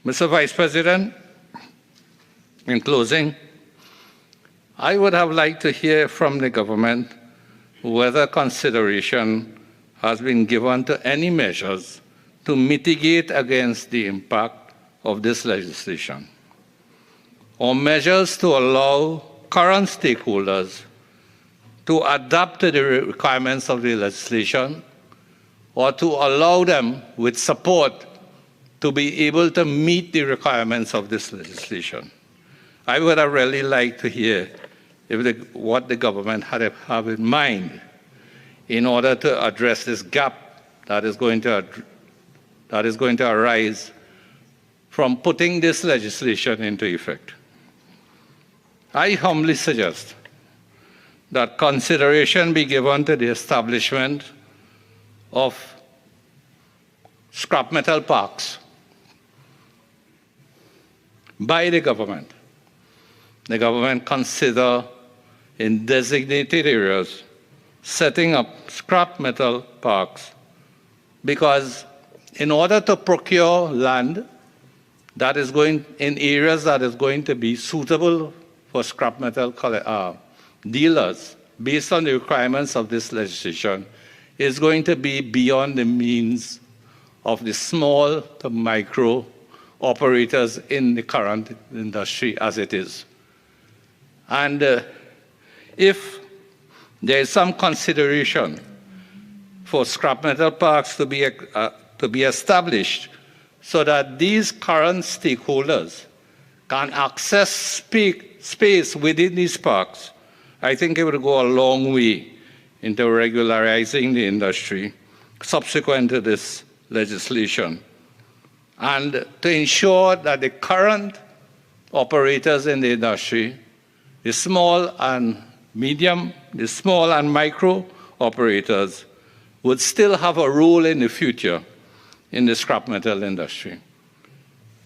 Mr. Vice President, in closing, I would have liked to hear from the government whether consideration has been given to any measures to mitigate against the impact of this legislation, or measures to allow current stakeholders to adapt to the requirements of the legislation, or to allow them with support to be able to meet the requirements of this legislation. I would have really liked to hear what the government have in mind in order to address this gap that is going to arise from putting this legislation into effect. I humbly suggest that consideration be given to the establishment of scrap metal parks by the government. The government consider in designated areas setting up scrap metal parks, because in order to procure land that is going in areas that is going to be suitable for scrap metal dealers based on the requirements of this legislation is going to be beyond the means of the small to micro operators in the current industry as it is. And if there is some consideration for scrap metal parks to be established so that these current stakeholders can access space within these parks, I think it would go a long way into regularizing the industry subsequent to this legislation, and to ensure that the current operators in the industry, the small and medium, the small and micro operators, would still have a role in the future in the scrap metal industry.